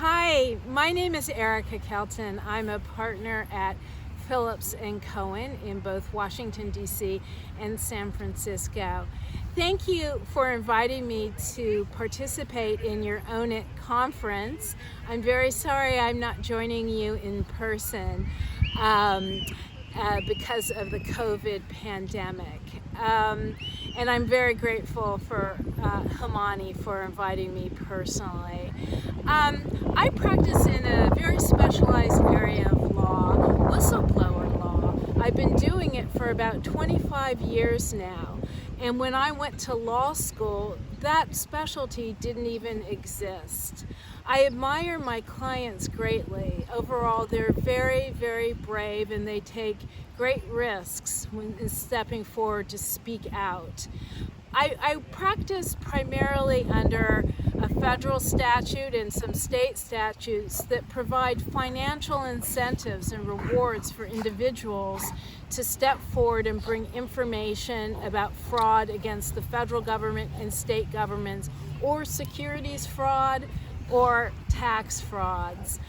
Hi, my name is Erika Kelton. I'm a partner at Phillips Cohen in both Washington, D.C. and San Francisco. Thank you for inviting me to participate in your Own It conference. I'm very sorry I'm not joining you in person because of the COVID pandemic. And I'm very grateful for Hamani for inviting me personally. I practice in a very specialized area of law, whistleblower law. I've been doing it for about 25 years now. And when I went to law school, that specialty didn't even exist. I admire my clients greatly. Overall, they're very, very brave and they take great risks when stepping forward to speak out. I practice primarily under a federal statute and some state statutes that provide financial incentives and rewards for individuals to step forward and bring information about fraud against the federal government and state governments, or securities fraud or tax frauds.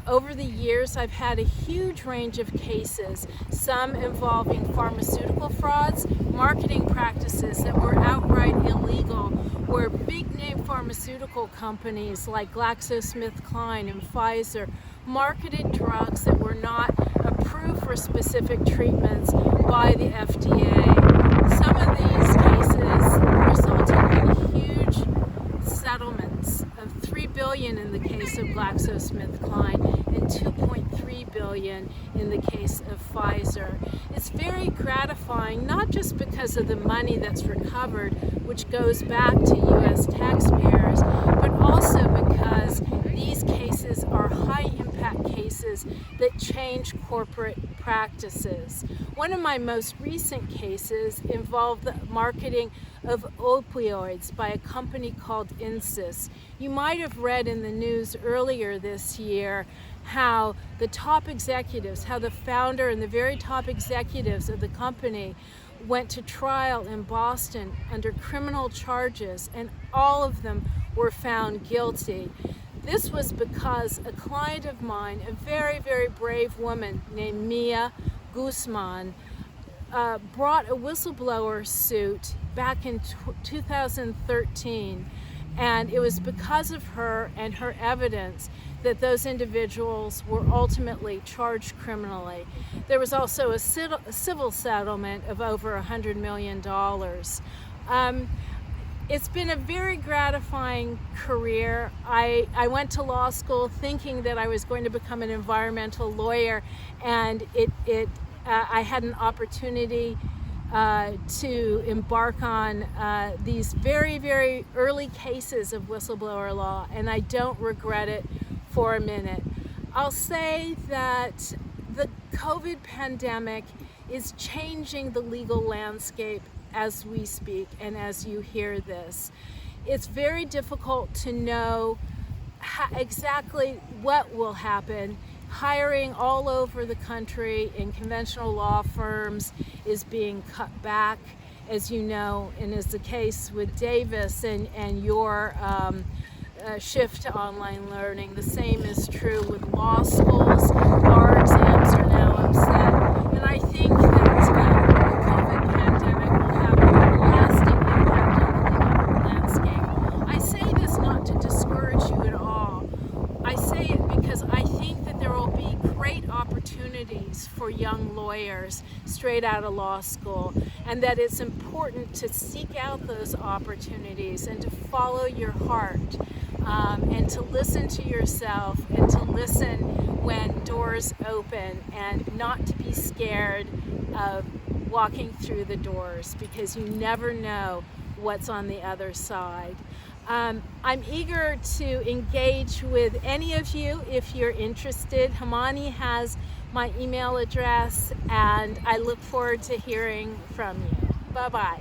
Over the years, I've had a huge range of cases, some involving pharmaceutical frauds, marketing practices that were outright illegal, where big-name pharmaceutical companies like GlaxoSmithKline and Pfizer marketed drugs that were not approved for specific treatments by the FDA. Some of these cases resulted in huge settlements of $3 billion in the case of GlaxoSmithKline and $2.3 billion in the case of Pfizer. It's very gratifying, not just because of the money that's recovered, which goes back to U.S. taxpayers, but also because these cases are high-impact cases that change corporate practices. One of my most recent cases involved the marketing of opioids by a company called Insys. You might have read in the news earlier this year how the top executives, how the founder and the very top executives of the company went to trial in Boston under criminal charges, and all of them were found guilty. This was because a client of mine, a very, very brave woman named Mia Guzman, brought a whistleblower suit back in 2013. And it was because of her and her evidence that those individuals were ultimately charged criminally. There was also a civil settlement of over $100 million. It's been a very gratifying career. I went to law school thinking that I was going to become an environmental lawyer, and I had an opportunity to embark on these very, very early cases of whistleblower law, and I don't regret it for a minute. I'll say that the COVID pandemic is changing the legal landscape as we speak and as you hear this. It's very difficult to know exactly what will happen. Hiring all over the country in conventional law firms is being cut back, as you know, and is the case with Davis and your shift to online learning. The same is true with law schools. Our exams are now upset, and I think that the COVID pandemic will have a lasting impact on the legal landscape. I say this not to discourage you at all. I say it because I think that there will be great opportunities for young lawyers straight out of law school, and that it's important to seek out those opportunities and to follow your heart, and to listen to yourself and to listen when doors open, and not to be scared of walking through the doors, because you never know what's on the other side. I'm eager to engage with any of you if you're interested. Hamani has my email address, and I look forward to hearing from you. Bye-bye.